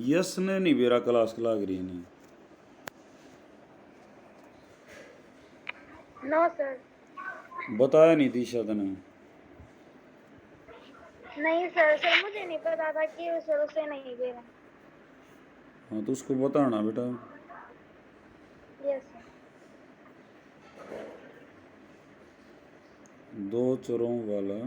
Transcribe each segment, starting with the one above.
Yes ने नहीं मेरा क्लास लाग रही नहीं। No sir. बताया नहीं दिशा ने? नहीं सर, सर मुझे नहीं पता था कि सर उसे नहीं दे रहे। हाँ तो उसको बताना बेटा। Yes sir. दो चरों वाला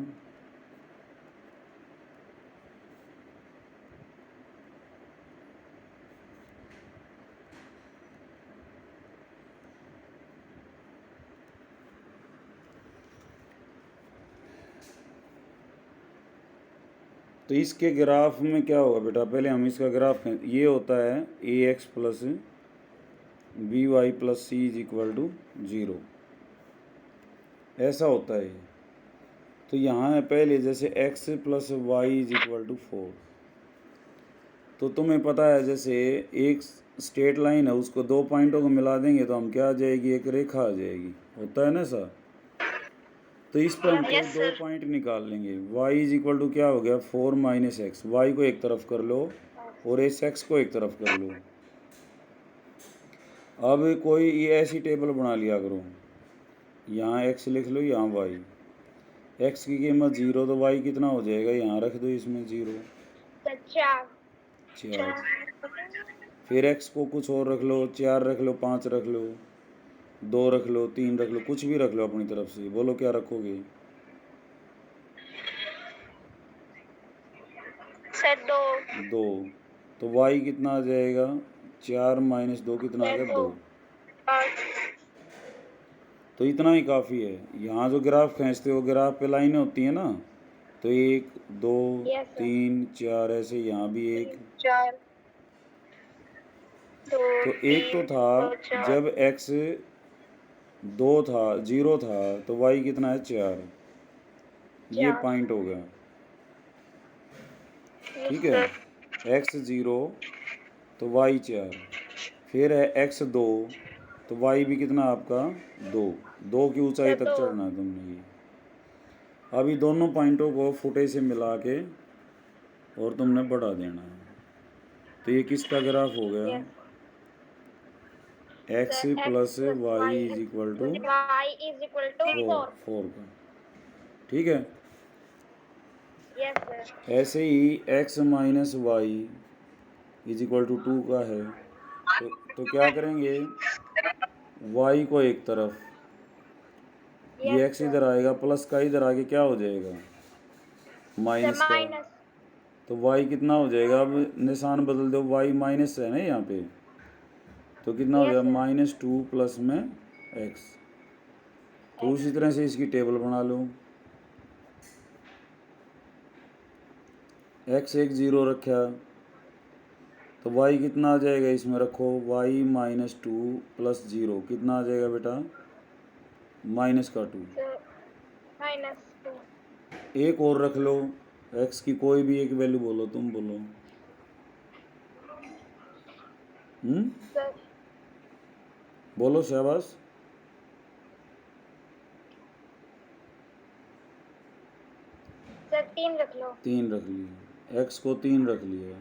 तो इसके ग्राफ में क्या होगा बेटा? पहले हम इसका ग्राफ, ये होता है A X plus B Y plus C is equal to 0, ऐसा होता है। तो यहाँ है पहले जैसे x plus y is equal to 4। तो तुम्हें पता है जैसे एक स्ट्रेट लाइन है, उसको दो पॉइंटों को मिला देंगे तो हम क्या आ जाएगी, एक रेखा आ जाएगी, होता है ना सर? तो इस पर हम कोई दो पॉइंट निकाल लेंगे। y इज इक्वल टू क्या हो गया, 4 माइनस एक्स। वाई को एक तरफ कर लो और इस x को एक तरफ कर लो। अब कोई ये ऐसी टेबल बना लिया करो, यहाँ x लिख लो, यहाँ y। x की कीमत 0 तो y कितना हो जाएगा, यहाँ रख दो इसमें 0, 4। फिर x को कुछ और रख लो, 4 रख लो, 5 रख लो, 2 रख लो, 3 रख लो, कुछ भी रख लो अपनी तरफ से। बोलो क्या रखोगे? सर 2। 2। तो y कितना आ जाएगा, 4 माइनस 2 कितना आ गया, 2। तो इतना ही काफ़ी है। यहाँ जो ग्राफ खींचते हो, ग्राफ पे लाइनें होती हैं ना, तो 1 2 3 4 ऐसे, यहाँ भी 1 4 तो एक तो था जब x 2 था, 0 था, तो y कितना है, 4। ये पॉइंट हो गया, ठीक है। x 0 तो y 4। फिर है x 2 तो y भी कितना आपका, 2। 2 की ऊंचाई तक चढ़ना है तुमने। ये अभी दोनों पॉइंटों को फुटे से मिला के और तुमने बढ़ा देना है। तो ये किसका ग्राफ हो गया, x plus y is equal to 4 का, ठीक है। ऐसे ही x minus y is equal to 2 का है। तो क्या करेंगे, y को एक तरफ, ये x इधर आएगा, प्लस का इधर आगे क्या हो जाएगा, माइनस का। तो y कितना हो जाएगा, अब निशान बदल दो, y माइनस है ना यहाँ पे, तो कितना हो जाएगा, -2 प्लस में x। तो उसी तरह से इसकी टेबल बना लो। x एक 0 रखा, तो y कितना आ जाएगा, इसमें रखो y -2 प्लस 0 कितना आ जाएगा बेटा, -2। एक और रख लो, x की कोई भी एक वैल्यू बोलो, तुम बोलो। बोलो शाबाश। सर 3 रख लो। 3 रख लिया, x को 3 रख लिया,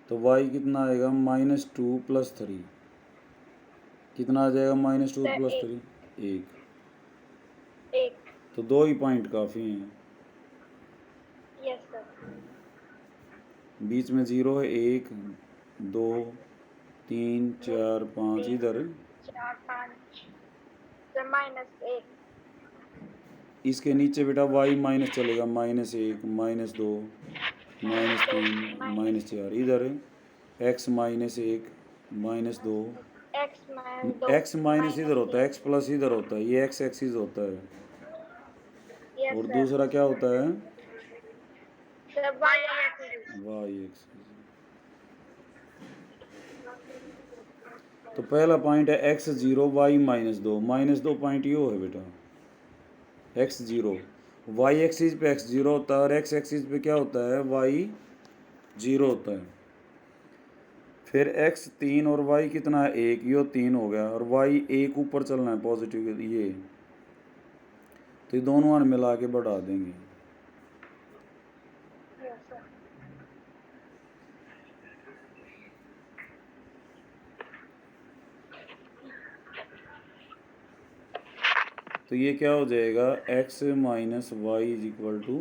तो y कितना आएगा, -2 प्लस 3 कितना आ जाएगा, -2 प्लस 3 1। तो 2 ही पॉइंट काफ़ी हैं। Yes sir. बीच में 0 है, 1 2 3 4 5 इधर 4 5 सर -1। इसके नीचे बेटा y माइनस चलेगा, -1 -2 -3 -4 इधर x -1 -2 x माइनस इधर होता है, x प्लस इधर होता है, ये x एक्सिस होता है। और दूसरा क्या होता है, y एक्सिस। तो पहला पॉइंट है x 0 y -2 पॉइंट यो है बेटा, x 0 y एक्सिस पे x 0 होता है और x एक्सिस पे क्या होता है, y 0 होता है। फिर x 3 और y कितना है, 1, यो 3 हो गया, और y 1 ऊपर चलना है पॉजिटिव, ये तो ये दोनों मान मिला के बढ़ा देंगे। तो ये क्या हो जाएगा, x minus y is equal to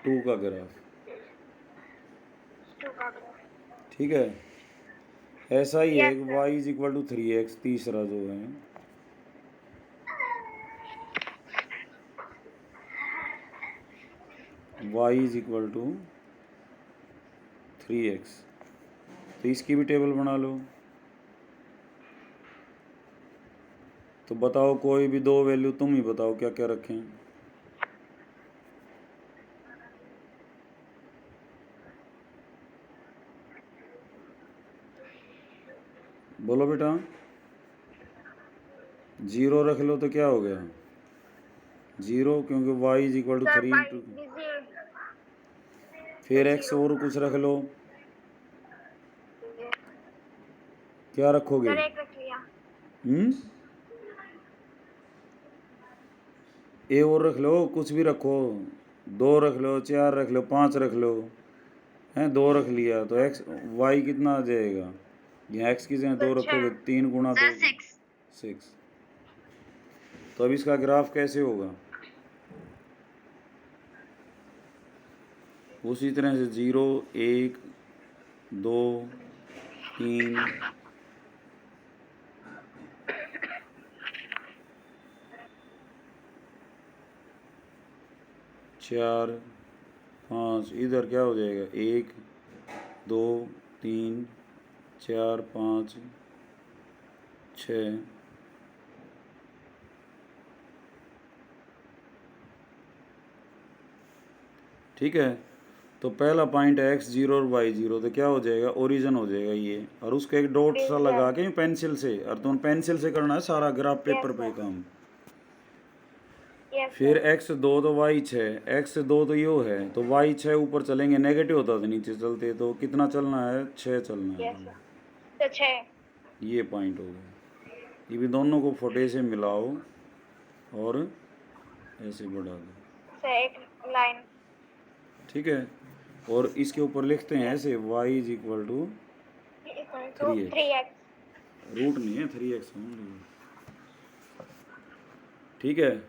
2 का ग्राफ। ठीक है, ऐसा ही है Yes, sir. y is equal to 3x, तीसरा जो है y is equal to 3x, तो इसकी भी टेबल बना लो। तो बताओ कोई भी दो वैल्यू तुम ही बताओ क्या क्या रखें। बोलो बेटा। 0 रख लो तो क्या हो गया, 0, क्योंकि y is equal to Sir, 3 by into, this फिर x और कुछ रख लो, क्या रखोगे? सर एक रख लिया। ए और रख लो, कुछ भी रखो, 2 रख लो, 4 रख लो, 5 रख लो, हैं 2 रख लिया तो x y कितना आ जाएगा, यहाँ x की जगह 2 रखोगे, 3 गुणा 2 6। तो अब इसका ग्राफ कैसे होगा, उसी तरह से 0 1 2 3 4 5, इधर क्या हो जाएगा, 1 2 3 4 5 6, ठीक है। तो पहला पॉइंट है x0 और y0, तो क्या हो जाएगा, ओरिजिन हो जाएगा ये, और उसको एक डॉट सा लगा के पेंसिल से, और तुम पेंसिल से करना है सारा ग्राफ पेपर पे काम। Yes, फिर sir. x2 तो y6, x2 तो यो है, तो y6 ऊपर चलेंगे, नेगेटिव होता तो नीचे चलते, तो कितना चलना है, 6 चलना है। Yes, sir. तो 6। ये पॉइंट हो गया। ये भी दोनों को फोटे से मिलाओ और ऐसे बढ़ा दो, सर एक लाइन। ठीक है। और इसके ऊपर लिखते हैं ऐसे, y is equal to 3x, 3x। Root नहीं है 3x, ठीक है।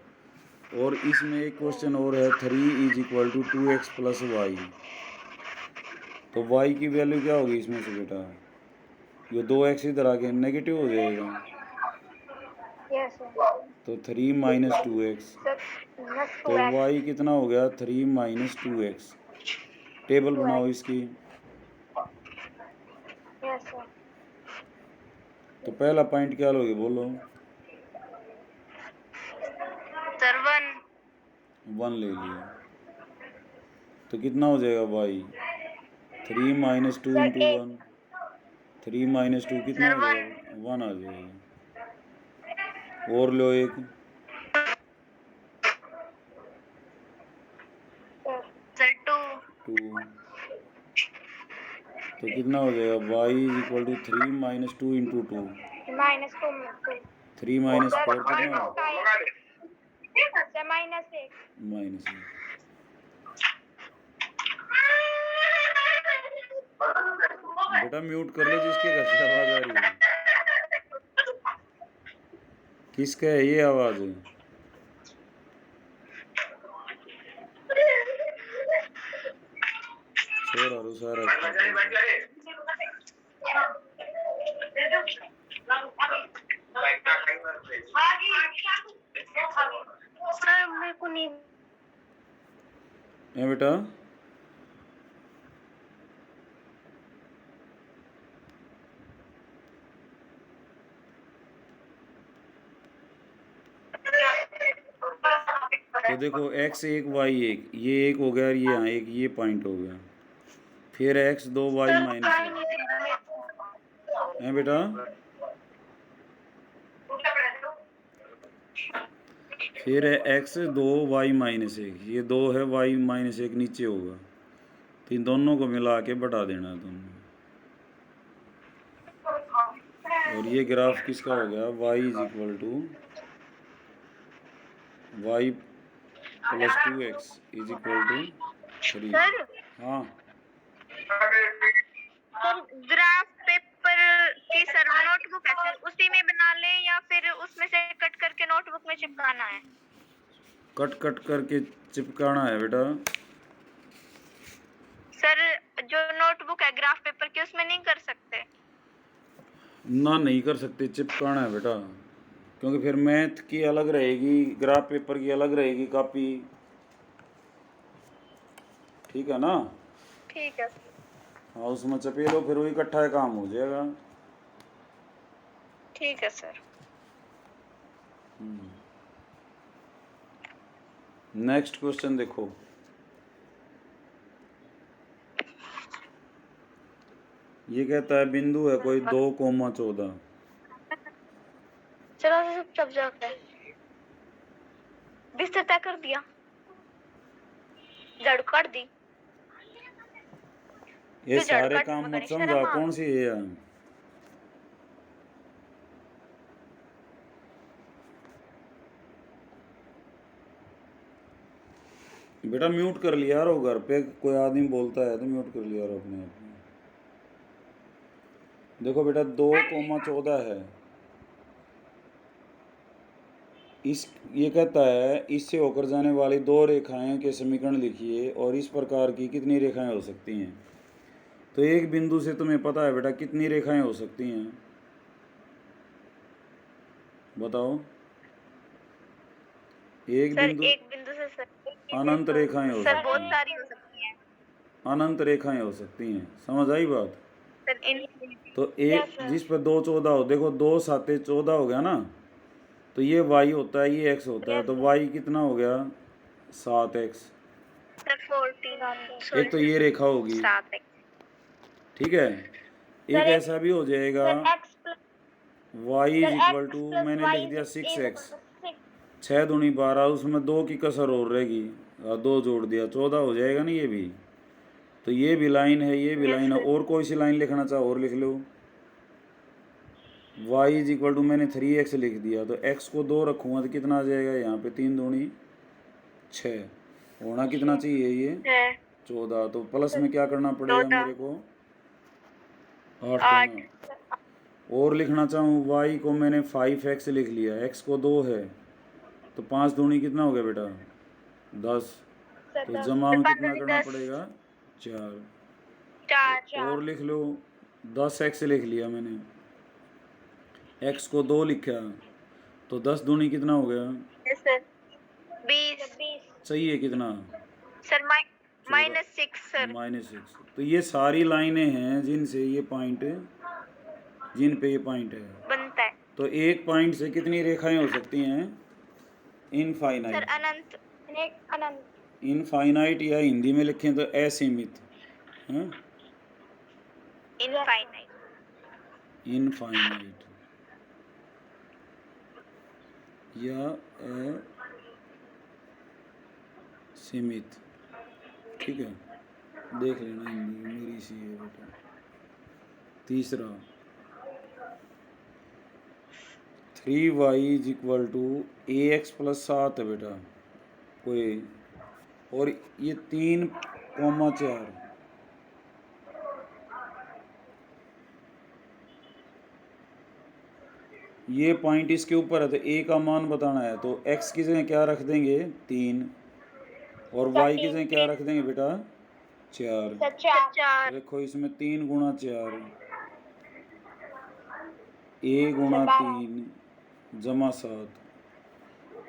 और इसमें एक क्वेश्चन और है, 3 is equal to 2x plus y, तो y की वैल्यू क्या होगी इसमें से बेटा, ये 2x इधर आके नेगेटिव हो जाएगा, Yes, sir. तो 3 माइनस 2x, सर minus तो 2x। y कितना हो गया, 3 माइनस 2x। टेबल बनाओ 2x। इसकी। Yes, sir. तो पहला पॉइंट क्या लोगे बोलो, सर 1। 1 ले लिया, तो कितना हो जाएगा y, 3 minus 2 sir into 1, 8। 3 minus 2 कितना सर हो 1। जाएगा, 1 आ जाएगा। और लो एक, सर 2। 2, तो कितना हो जाएगा, y is equal to 3 minus 2 into 2, -2। 3 minus sir 4 कितना हो, सर -1। माइनस 1। बेटा म्यूट कर ले जिसके घर से आवाज़ आ रही है, किसका है ये आवाज़, छोड़ा रुसा रखा सर मेरे को नहीं। है बेटा। तो देखो x 1 y 1, ये एक हो गया, और ये यहाँ एक, ये पॉइंट हो गया, फिर x 2 y माइनस 1 है बेटा, फिर है x 2 y माइनस 1, ये 2 है, y माइनस 1 नीचे होगा, तो इन दोनों को मिला के बढ़ा देना तुमने, और ये ग्राफ किसका हो गया, y is equal to y plus 2x is equal to 3। Sir हाँ सर ग्राफ पेपर की सर नोटबुक है सर, उसी कॉपी में बना ले या फिर उसमें से कट करके नोटबुक में चिपकाना है? कट करके चिपकाना है बेटा। सर जो नोटबुक है ग्राफ पेपर की उसमें नहीं कर सकते? ना नहीं कर सकते, चिपकाना है बेटा, क्योंकि फिर मैथ की अलग रहेगी, ग्राफ पेपर की अलग रहेगी कॉपी। ठीक है ना? ठीक है। हाँ, उसमें चपेलो, फिर वो इकट्ठा काम हो जाएगा। ठीक है सर। नेक्स्ट क्वेश्चन देखो। ये कहता है बिंदु है कोई 2,14। चलो चुपचाप जाते हैं। बिस्तर तय कर दिया, झाड़ू काट दी। ये तू झाड़ू सारे काटने काम में मत करी समझा, शर्म आ। कौन सी है? बेटा म्यूट कर लिया यार, घर पे कोई आदमी बोलता है तो म्यूट कर लिया यार अपने आप में। देखो बेटा 2,14 है। इस ये कहता है इससे होकर जाने वाली दो रेखाएं के समीकरण लिखिए और इस प्रकार की कितनी रेखाएं हो सकती हैं। तो एक बिंदु से तुम्हें पता है बेटा कितनी रेखाएं हो सकती हैं, बताओ। एक सर बिंदु, एक बिंदु से सर अनंत रेखाएं हो सर सकती बहुत हैं, सारी हो सकती हैं। अनंत रेखाएं हो सकती हैं, समझ आई बात? सर तो एक जिस पर 2,14 हो, देखो 2 7 14 हो गया ना, तो ये y होता है, ये x होता है, तो y कितना हो गया? 7x। सर 14 एक तो ये रेखा होगी, 7 ठीक है। एक सर ऐसा भी हो जाएगा x y is equal to, मैंने लिख दिया 6x, 6 दूनी 12, उसमें 2 की कसर और रहेगी, 2 जोड़ दिया 14 हो जाएगा ना ये भी। तो ये भी लाइन है, ये भी लाइन है, और कोई सी लाइन लिखना चाहो और लिख लो। y इज इक्वल टू मैंने 3x लिख दिया, तो x को 2 रखूँगा तो कितना आ जाएगा यहाँ पे? 3 दूनी 6, होना कितना चाहिए ये? 14। तो प्लस में क्या करना पड़ेगा मेरे को? 8 करना। और लिखना चाहूँ y को मैंने 5x लिख लिया, x को 2 है, तो 5 दूनी कितना हो गया बेटा? 10। तो जमा में कितना करना पड़ेगा? 4। और लिख लो 10x लिख लिया मैंने, x को 2 लिखा, तो 10 दूनी कितना हो गया? 20। चाहिए कितना? Sir -6 sir. -6। तो ये सारी लाइनें हैं जिनसे ये पॉइंट, जिन पे ये पॉइंट है बनता है। तो एक पॉइंट से कितनी रेखाएं हो सकती हैं? Sir infinite. अनंत। अनंत। इनफाइनाइट या हिंदी में लिखें तो असीमित, हैं? इनफाइनाइट। इनफाइनाइट या असीमित, ठीक है, देख लेना, हिंदी मेरी सी है बेटा। तीसरा 3y is equal to ax plus 7 है बेटा कोई, और ये 3,4, ये पॉइंट इसके ऊपर है, तो a का मान बताना है, तो x की जगह क्या रख देंगे? 3, और y की जगह क्या रख देंगे बेटा? 4। देखो इसमें 3 गुणा 4, a गुणा 3 जमा 7।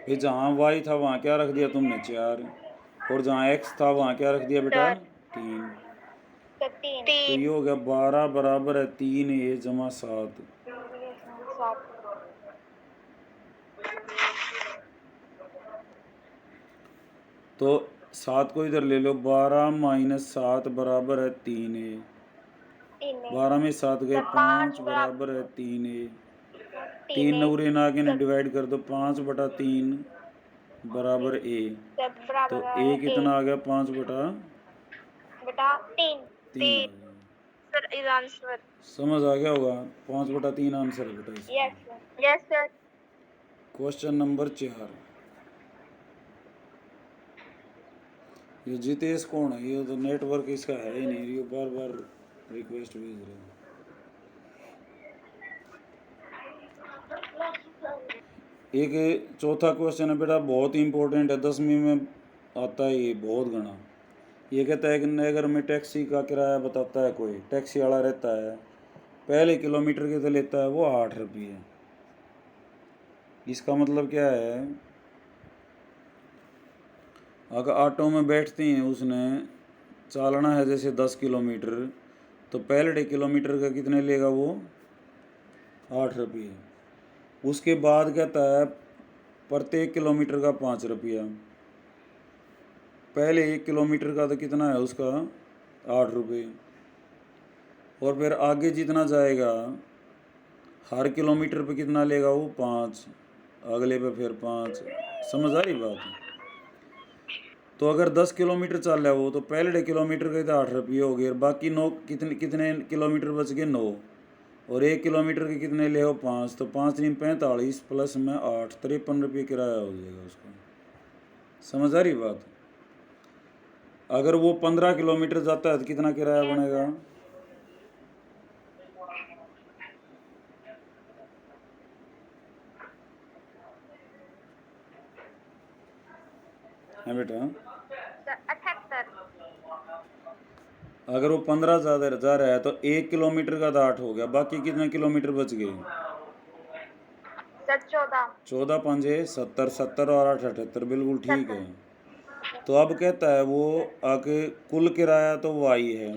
फिर जहाँ y था वहाँ क्या रख दिया तुमने? 4, और जहाँ x था वहाँ क्या रख दिया बेटा? 3। तो ये हो गया 12 बराबर है 3a जमा 7। तो 7 को इधर ले लो, 12 माइनस 7 बराबर है 3a, 12 में 7 गए 5 बराबर है 3a, 3 नौरे ना के डिवाइड कर दो, 5/3 बराबर a, तो a कितना आ गया? 5/3 आ गया। Sir is answer. समझ आ गया होगा, 5/3 आंसर है बेटा इसका। Yes sir. Question number 4। ये जितेश कौन है? ये तो नेटवर्क इसका है ही नहीं, ये बार बार रिक्वेस्ट भेज रहे हैं। एक चौथा क्वेश्चन है बेटा, बहुत इंपॉर्टेंट है, 10वीं में आता है ये बहुत घना। ये कहता है कि नगर में टैक्सी का किराया बताता है, कोई टैक्सी वाला रहता है, पहले किलोमीटर के तो लेता है वो 8 रुपये। इसका मतलब क्या है, अगर ऑटो में बैठते हैं, उसने चलना है जैसे 10 किलोमीटर, तो पहले किलोमीटर का कितने लेगा वो 8 रुपये। उसके बाद कहता है प्रत्येक किलोमीटर का 5 रुपया। पहले 1 किलोमीटर का तो कितना है उसका 8 रुपये, और फिर आगे जितना जाएगा हर किलोमीटर पे कितना लेगा वो 5, अगले पे फिर 5। समझ आ रही बात? तो अगर 10 किलोमीटर चल रहा है वो, तो पहले किलोमीटर के तो 8 रुपये हो गए, और बाकी 9 कितने कितने किलोमीटर बच गए 9, और 1 किलोमीटर के कितने ले हो 5, तो 5 नहीं 45 प्लस में 8, 53 रुपये किराया हो जाएगा उसका। समझ आ रही बात? अगर वो 15 किलोमीटर जाता है तो कितना किराया बनेगा? है बेटा, 78। अगर वो 15 जा रहा है तो 1 किलोमीटर का तो 8 हो गया, बाकी कितने किलोमीटर बच गए? 14। 14 पंजे 70, 70 और 8 78, बिल्कुल ठीक है। तो अब कहता है वो आके कुल किराया तो वाई है,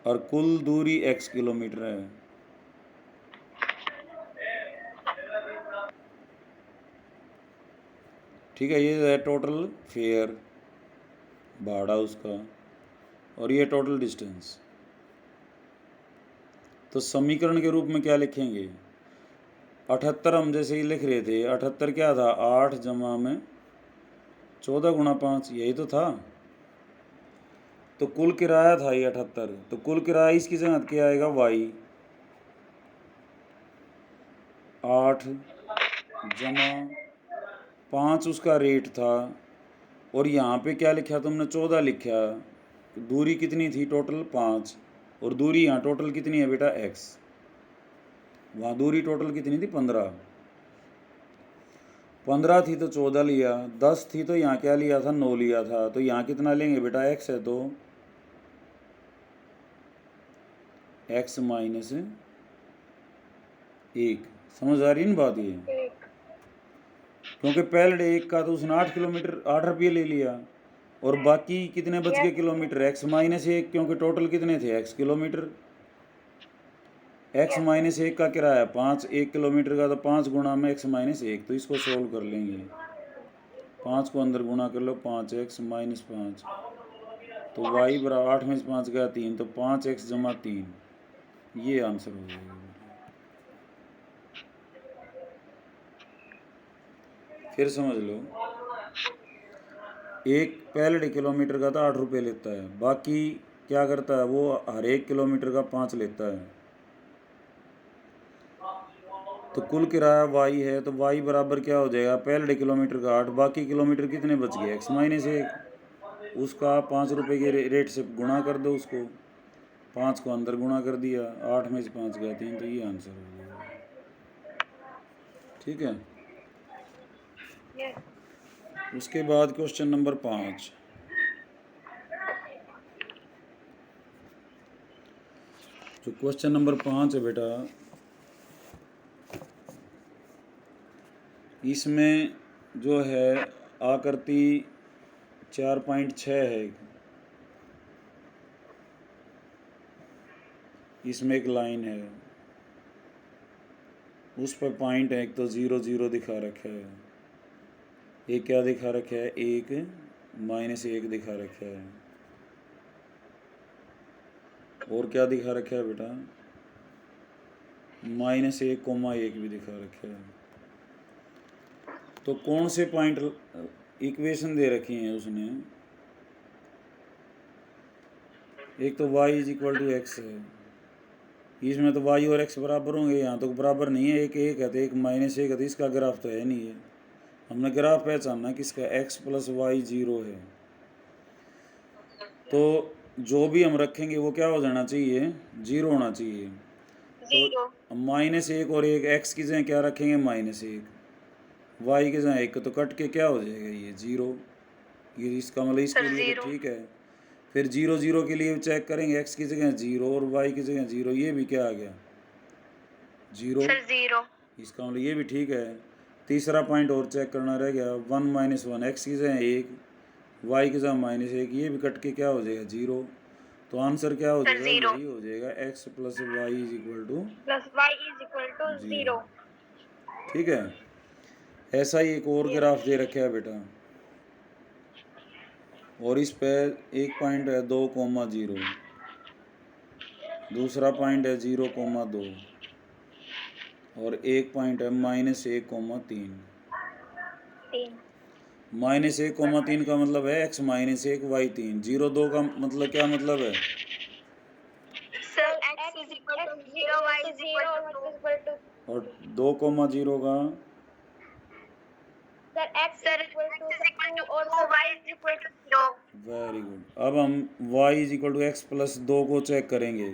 और कुल दूरी x किलोमीटर है। ठीक है, ये है टोटल फेयर, भाड़ा उसका, और ये टोटल डिस्टेंस। तो समीकरण के रूप में क्या लिखेंगे? 78 हम जैसे ही लिख रहे थे, 78 क्या था 8 जमा में 14 गुणा 5, यही तो था। तो कुल किराया था ये 78, तो कुल किराया इसकी जगह क्या आएगा वाई, 8 जमा 5 उसका रेट था, और यहाँ पे क्या लिखा तुमने 14 लिखा। दूरी कितनी थी टोटल 5, और दूरी यहाँ टोटल कितनी है बेटा x, वहाँ दूरी टोटल कितनी थी 15। 15 थी तो 14 लिया, 10 थी तो यहाँ क्या लिया था 9 लिया था, तो यहाँ कितना लेंगे बेटा x है तो x माइनस 1। समझ आ रही है ना बात ये? क्योंकि पहले एक का तो उसने 8 किलोमीटर 8 रुपये ले लिया, और बाकी कितने बच गए किलोमीटर x माइनस 1, क्योंकि टोटल कितने थे x किलोमीटर। x माइनस 1 का किराया 5, 1 किलोमीटर का तो 5 गुणा में x माइनस 1, तो इसको सोल्व कर लेंगे। 5 को अंदर गुणा कर लो, 5x माइनस 5, तो y बराबर 8 में से 5 गया 3, तो 5x जमा 3, ये आंसर हो जाएगा। फिर समझ लो, एक पहले किलोमीटर का तो 8 रुपये लेता है, बाकी क्या करता है वो हर 1 किलोमीटर का 5 लेता है। तो कुल किराया वाई है, तो वाई बराबर क्या हो जाएगा, पहले किलोमीटर का 8, बाकी किलोमीटर कितने बच गए x माइनस 1, उसका 5 रुपये के रेट से गुणा कर दो उसको, 5 को अंदर गुणा कर दिया, 8 में से 5 गया 3, तो ये आंसर हो जाएगा। ठीक है। उसके बाद क्वेश्चन नंबर 5, जो क्वेश्चन नंबर 5 है बेटा, इसमें जो है आकृति 4.6 है, इसमें एक लाइन है, उस पर पॉइंट है, एक तो 0 0 दिखा रखा है, एक क्या दिखा रखा है, एक -1 दिखा रखा है, और क्या दिखा रखा है बेटा, -1, भी दिखा रखा है। तो कौन से पॉइंट इक्वेशन दे रखी हैं उसने, एक तो y = x है, इसमें तो y और x बराबर होंगे, यहाँ तो बराबर नहीं है, एक 1 है तो एक -1 है, तो इसका ग्राफ तो है नहीं है। हमने ग्राफ पहचानना किसका, x + y 0 है। तो जो भी हम रखेंगे वो क्या हो जाना चाहिए, 0 होना चाहिए। 0 तो माइनस एक और एक, एक्स की जगह क्या रखेंगे माइनस एक, वाई की जगह एक, तो कट के क्या हो जाएगा ये जीरो। ये इसका मतलब इसके सर लिए तो 0 ठीक है। फिर जीरो जीरो के लिए चेक करेंगे, एक्स की जगह जीरो और वाई की जगह जीरो, ये भी क्या आ गया जीरो। सर 0 इसका मतलब ये भी ठीक है। तीसरा पॉइंट और चेक करना रह गया, वन माइनस वन, एक्स की जगह एक, वाई की जगह माइनस एक, ये भी कट के क्या हो जाएगा जीरो। तो आंसर क्या हो सर जाएगा, 0 यही हो जाएगा, x plus y is equal to plus y is equal to zero. 0। ठीक है। ऐसा ही एक और ग्राफ दे रखा है बेटा, और इस पे एक पॉइंट है 2,0, दूसरा पॉइंट है 0,2, और एक पॉइंट है -1,3। 3 -1,3 का मतलब है x -1 y3। 0,2 का मतलब क्या मतलब है, sir x is equal to 0 y is equal to 2। और 2,0 का sir x is equal to 2 और sir y is equal to 0। Very good. अब हम y is equal to x plus 2 को चेक करेंगे,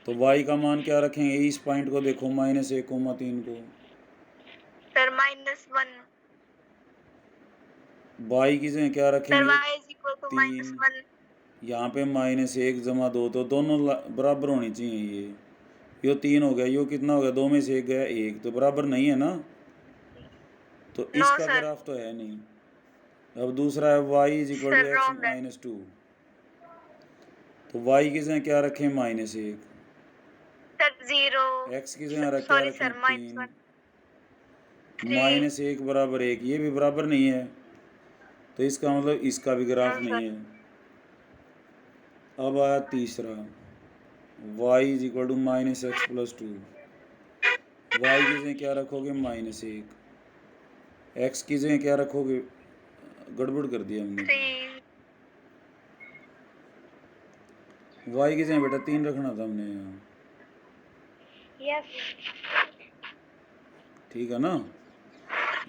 तो y का मान क्या रखेंगे, इस पॉइंट को देखो -1,3 को, सर -1। y की जगह क्या सर रखेंगे y इज इक्वल टू 3, -1। यहाँ पे -1 जमा 2, तो दोनों बराबर होनी चाहिए। ये 3 हो गया, यो कितना हो गया, 2 में से 1 गया 1, तो बराबर नहीं है ना, तो नो इसका सर। ग्राफ तो है नहीं। अब दूसरा है y is equal to sir x wrong है। -2, तो y की जगह क्या रखें -1, सर 0। x की जगह क्या सॉरी रखें सर 3, -1 3। -1 बराबर 1, ये भी बराबर नहीं है, तो इसका मतलब इसका भी नो ग्राफ नहीं सर। है। अब आया तीसरा, y is equal to -x plus 2, y की जगह क्या रखोगे -1, x की जगह क्या रखोगे, गड़बड़ कर दिया हमने, 3 वाई की जगह बेटा 3 रखना था हमने यहाँ, यस ठीक है ना।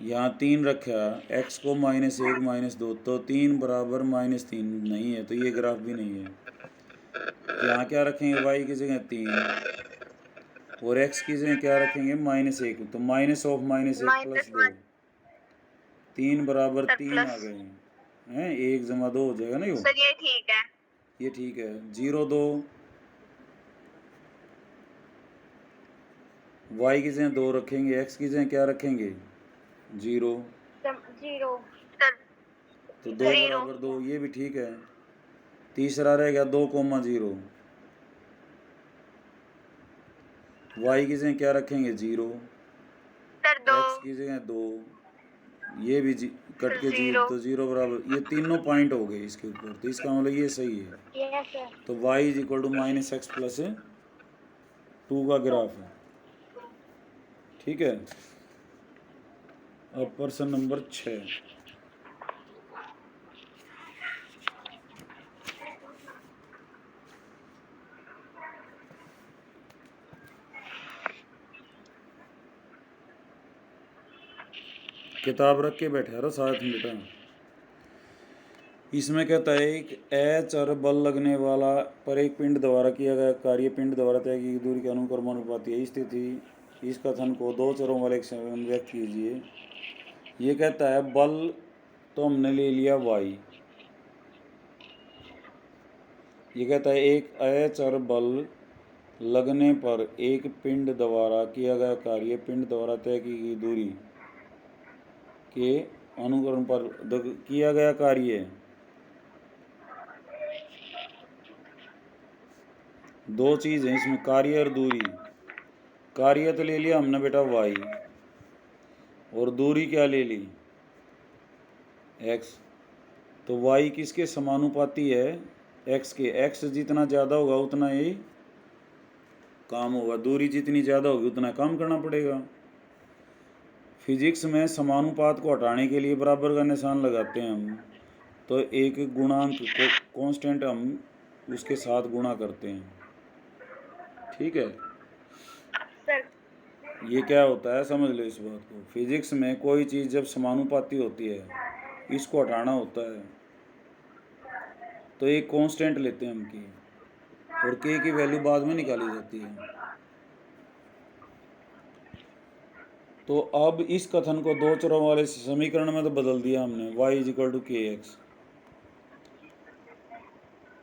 यहाँ 3 रखा, x को -1 -2, तो 3 बराबर -3 नहीं है, तो ये ग्राफ भी नहीं है। यहाँ क्या रखेंगे, y की जगह 3, और x की जगह क्या रखेंगे -1, तो -1 प्लस 2, -1 3 बराबर सर 3 आ प्लस। गए हैं, 1 जमा 2 हो जाएगा ना यो, सर ये ठीक है। ये ठीक है। 0,2, y की जगह 2 रखेंगे, x की जगह क्या रखेंगे 0, 0 तो 2 0 बराबर 2, ये भी ठीक है। तीसरा रह गया 2,0, y की जगह क्या रखेंगे 0, सर 2 x की जगह 2, ये भी कट के 0, 0 तो 0 बराबर, ये तीनों पॉइंट हो गए इसके ऊपर, तो इसका मतलब ये सही है। Yes sir. तो y is equal to -x plus 2 का ग्राफ है, ठीक है। अब प्रश्न नंबर 6, किताब रख के बैठे रहो साथ में बेटा। इसमें कहता है एक अचर बल लगने वाला पर एक पिंड द्वारा किया गया कार्य पिंड द्वारा तय की दूरी के अनुक्रमानुपाती है स्थिति, इस कथन को दो चरों वाले एक समय में व्यक्त कीजिए। ये कहता है बल तो हमने ले लिया y, ये कहता है एक अचर बल लगने पर एक पिंड द्वारा किया गया कार्य पिंड द्वारा तय की गई दूरी के अनुक्रम पर किया गया कार्य, दो चीज़ हैं इसमें, कार्य और दूरी। कार्य तो ले लिया हमने बेटा y, और दूरी क्या ले ली x, तो y किसके समानुपाती है x के, x जितना ज़्यादा होगा उतना ही काम होगा, दूरी जितनी ज़्यादा होगी उतना काम करना पड़ेगा। फिजिक्स में समानुपात को हटाने के लिए बराबर का निशान लगाते हैं हम, तो एक गुणांक को कांस्टेंट हम उसके साथ गुणा करते हैं, ठीक है। सर ये क्या होता है समझ लो इस बात को, फिजिक्स में कोई चीज़ जब समानुपाती होती है, इसको हटाना होता है, तो एक कांस्टेंट लेते हैं हम की, और के की वैल्यू बाद में निकाली जाती है। तो अब इस कथन को दो चरों वाले समीकरण में तो बदल दिया हमने, y इज इक्वल टू के एक्स।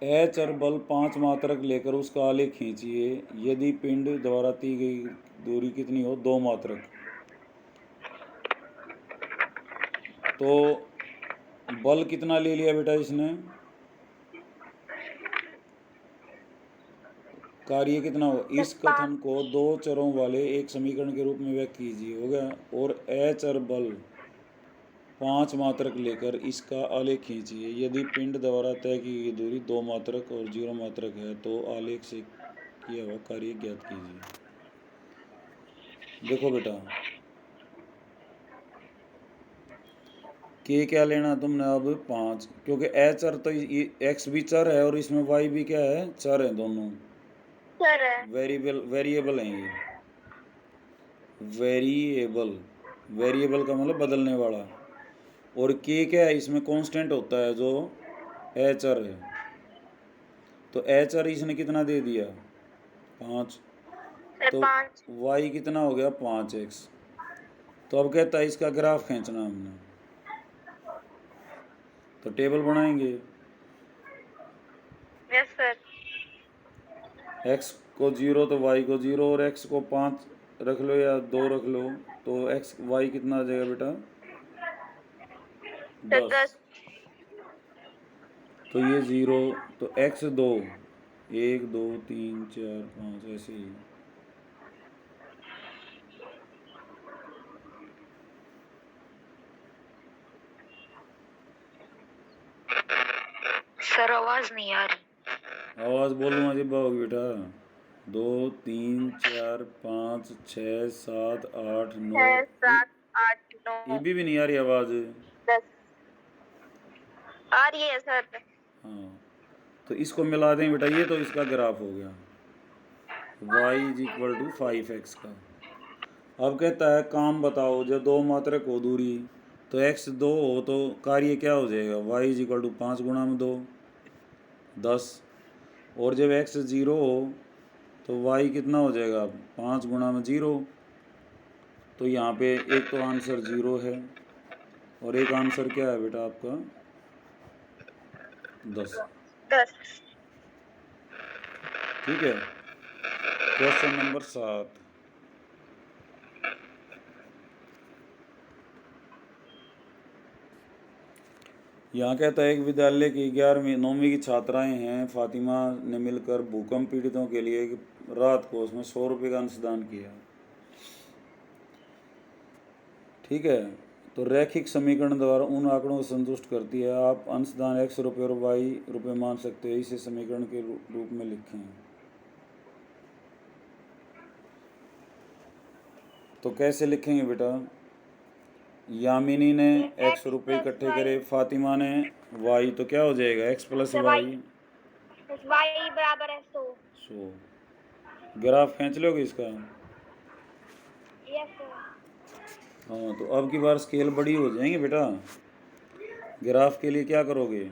चर बल 5 मात्रक लेकर उसका आलेख खींचिए यदि पिंड द्वारा दी गई दूरी कितनी हो, 2 मात्रक। तो बल कितना ले लिया बेटा इसने, कार्य कितना हो। इस कथन को दो चरों वाले एक समीकरण के रूप में व्यक्त कीजिए, हो गया। और चर बल 5 मात्रक लेकर इसका आलेख खींचिए यदि पिंड द्वारा तय की गई दूरी 2 मात्रक और 0 मात्रक है तो आलेख से किया हुआ कार्य ज्ञात कीजिए। देखो बेटा, के क्या लेना तुमने अब 5, क्योंकि चर तो एक्स भी चर है और इसमें वाई भी क्या है, चर है, दोनों वेरिएबल हैं ये। वेरिएबल का मतलब बदलने वाला। और के क्या है, इसमें कांस्टेंट होता है जो चर है। तो चर इसने कितना दे दिया, 5। तो y कितना हो गया, 5x। तो अब कहता है इसका ग्राफ खींचना हमने, तो टेबल बनाएंगे। Yes sir. x को 0 तो y को 0 और x को 5 रख लो या 2 रख लो, तो y कितना आ जाएगा बेटा, 10। तो ये 0, तो x 2, 1 2 3 4 5 ऐसे ही। सर आवाज नहीं आ रही। आवाज बोलूँ अजय बाबू बेटा। 2 3 4 5 6 7 8 9 7 8 9 ये भी नहीं आ रही आवाज। 10 आ रही है सर। हाँ, तो इसको मिला दें बेटा, ये तो इसका ग्राफ हो गया y is equal to 5x का। अब कहता है काम बताओ, जब 2 मात्रक हो दूरी तो x 2 हो तो कार्य क्या हो जाएगा, y इज इक्वल टू 5 गुणा में 2 10। और जब x 0 हो तो y कितना हो जाएगा, 5 गुणा में 0। तो यहाँ पे एक तो आंसर 0 है और एक आंसर क्या है बेटा आपका, 10। ठीक है। Question number 7। यहाँ कहता है एक विद्यालय की 11वीं 9वीं की छात्राएं हैं, फातिमा ने मिलकर भूकंप पीड़ितों के लिए रात को उसमें 100 रुपये का अंशदान किया। ठीक है, तो रैखिक समीकरण द्वारा उन आंकड़ों को संतुष्ट करती है। आप अंशदान x रुपये और y रुपये मान सकते हैं, इसे समीकरण के रूप में लिखें। तो कैसे लिखेंगे बेटा, यामिनी ने x रुपये इकट्ठे करे, फातिमा ने y, तो क्या हो जाएगा x प्लस वाई, y बराबर है 100। ग्राफ खींच लोगे इसका। Yes sir. हाँ, तो अब की बार स्केल बड़ी हो जाएंगे बेटा। ग्राफ के लिए क्या करोगे,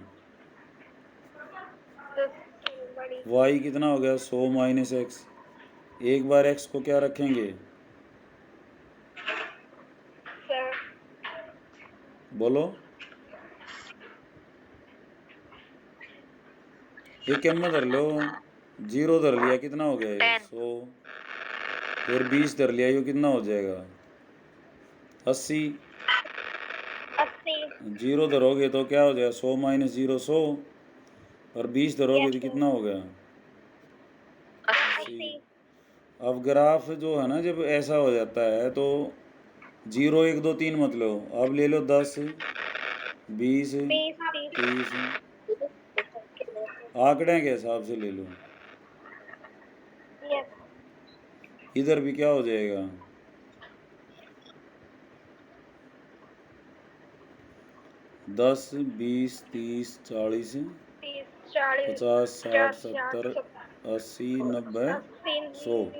y कितना हो गया, 100 माइनस x। एक बार x को क्या रखेंगे, बोलो, एक में धर लो, 0 धर लिया, कितना हो गया 100, फिर 20 धर लिया, ये कितना हो जाएगा 80। 0 धरोगे तो क्या हो जाएगा, 100 माइनस 0 100, और 20 धरोगे तो कितना हो गया 80। अब ग्राफ जो है ना, जब ऐसा हो जाता है तो 0 1 2 3 मत लो, अब ले लो 10 20 30, आंकड़े के हिसाब से ले लो। इधर भी क्या हो जाएगा, 10 20 30 40 50 60 70 80 90 100।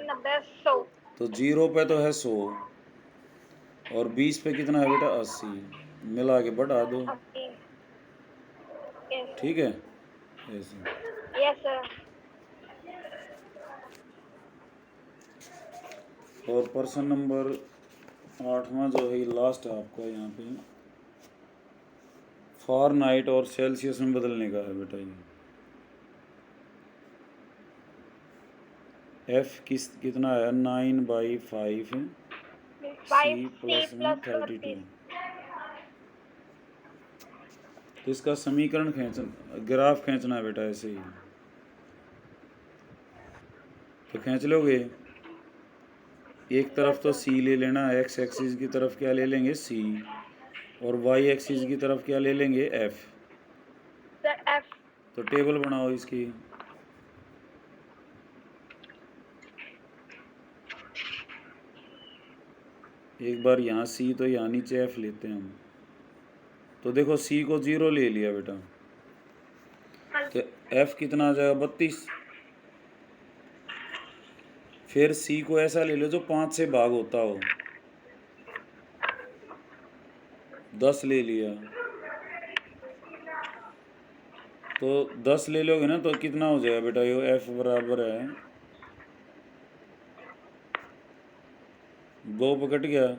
तो 0 पे तो है 100 और 20 पे कितना है बेटा 80, मिला के बढ़ा दो। ठीक है, ऐसे। और पर्सन नंबर 8वां जो है लास्ट है आपका यहाँ पे, फ़ारेनहाइट और सेल्सियस में बदलने का है बेटा। ये एफ कितना है 9/5 सी प्लस में 32। तो इसका समीकरण ग्राफ खींचना है बेटा ऐसे ही। तो खींच लोगे, एक तरफ तो सी ले लेना, एक्स एक्सिस की तरफ क्या ले लेंगे सी, और वाई एक्सिस की तरफ क्या ले लेंगे एफ। तो टेबल बनाओ इसकी। एक बार यहाँ सी तो यहाँ नीचे एफ लेते हैं हम। तो देखो सी को 0 ले लिया बेटा, तो एफ कितना आ जाएगा 32। फिर सी को ऐसा ले लो जो 5 से भाग होता हो, 10 ले लिया। तो 10 ले लोगे ना तो कितना हो जाएगा बेटा, ये एफ बराबर है 2 पकड़ गया,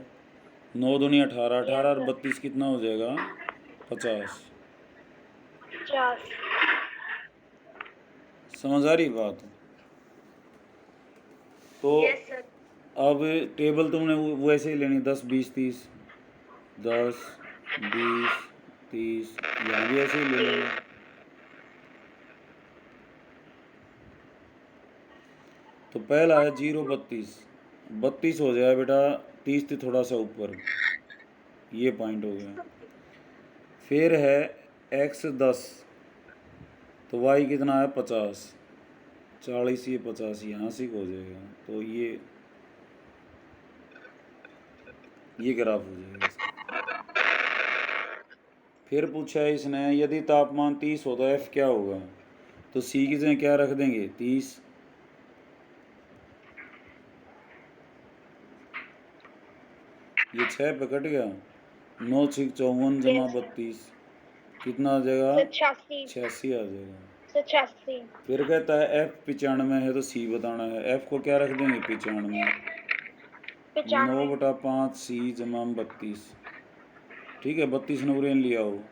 9 दूनी 18, 18 और 32 कितना हो जाएगा 50। समझ आ रही बात? तो अब टेबल तुमने वैसे ही लेनी, 10 20 30, 10 20 30, यहाँ भी ऐसे ही ले लेंगे। तो पहला है 0 32, 32 हो जाएगा बेटा 30 से थोड़ा सा ऊपर, ये पॉइंट हो गया। फिर है x 10, तो y कितना है 50, 40 ये 50 यहाँ से हो जाएगा। तो ये ग्राफ हो जाएगा इसका। फिर पूछा है इसने यदि तापमान 30 हो तो f क्या होगा। तो c की जगह क्या रख देंगे 30, ये 6 पे कट गया, 9 6 54 जमा 32 कितना आ जाएगा 86 आ जाएगा। फिर कहता है f 95 है तो c बताना है। f को क्या रख देंगे 95, 9/5 c जमा 32। ठीक है, 32 नंबर लिया हो,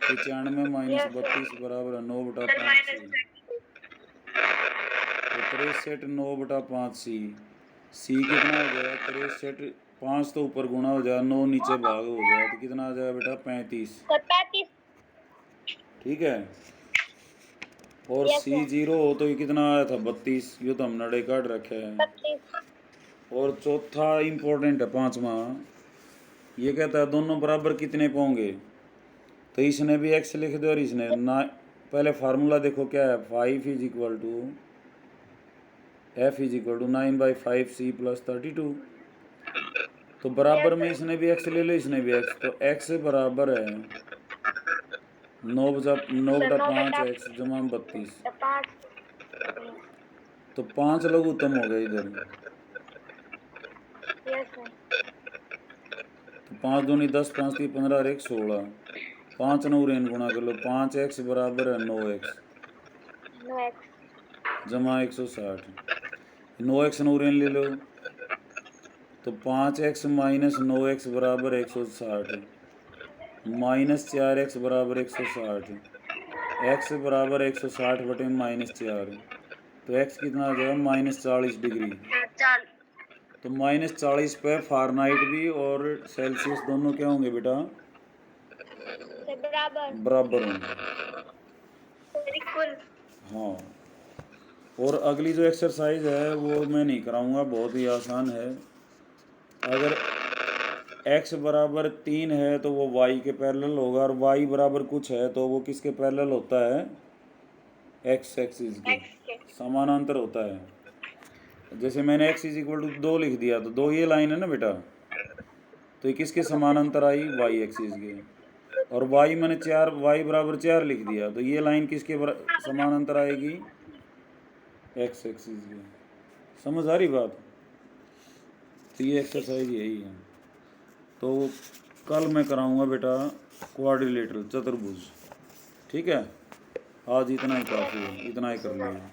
95 माइनस 32 बराबर है 9/5 c। तो 63 9/5 c, c कितना हो जाएगा 63, 5 तो ऊपर गुणा हो जाएगा, 9 नीचे भाग हो जाएगा, तो कितना आ जाएगा बेटा 35। ठीक है, और c 0 हो तो ये कितना आया था 32, ये तो हमने नड़े काट रखे हैं। और चौथा इम्पोर्टेंट है 5वां, ये कहता है दोनों बराबर कितने पाओगे। तो इसने भी x लिख दो और इसने ना, पहले फार्मूला देखो क्या है, 5 is equal to f is equal to 9/5 c plus 32। तो बराबर में इसने भी x ले लो, इसने भी x, तो x बराबर है 9/5 x जमा 32। तो 5 लघुत्तम हो गए इधर, तो 5 दूनी 10, 5 3 15 और 1 16, 5 9 रेन गुणा कर लो, 5x बराबर है 9x जमा 160, 9x 9 रेन ले लो, तो 5x माइनस 9x बराबर 160, माइनस 4x बराबर 160, x बराबर 160 बटे -4, तो x कितना आ जाएगा -40 डिग्री। तो -40 पे फ़ारेनहाइट भी और सेल्सियस दोनों क्या होंगे बेटा बराबर होंगे। हाँ, और अगली जो एक्सरसाइज है वो मैं नहीं कराऊंगा, बहुत ही आसान है। अगर x बराबर 3 है तो वो y के पैरेलल होगा, और y बराबर कुछ है तो वो किसके पैरेलल होता है, x एक्सिस के समानांतर होता है। जैसे मैंने x इज इक्वल टू 2 लिख दिया, तो 2 ये लाइन है ना बेटा, तो ये किसके समानांतर आई y एक्सिस के, और y मैंने 4, y बराबर 4 लिख दिया, तो ये लाइन किसके समानांतर आएगी x एक्सिस के। समझ आ रही बात? तो ये एक्सरसाइज यही है। तो कल मैं कराऊंगा बेटा क्वाड्रिलेटरल चतुर्भुज। ठीक है, आज इतना ही काफ़ी है, इतना ही कर लिया।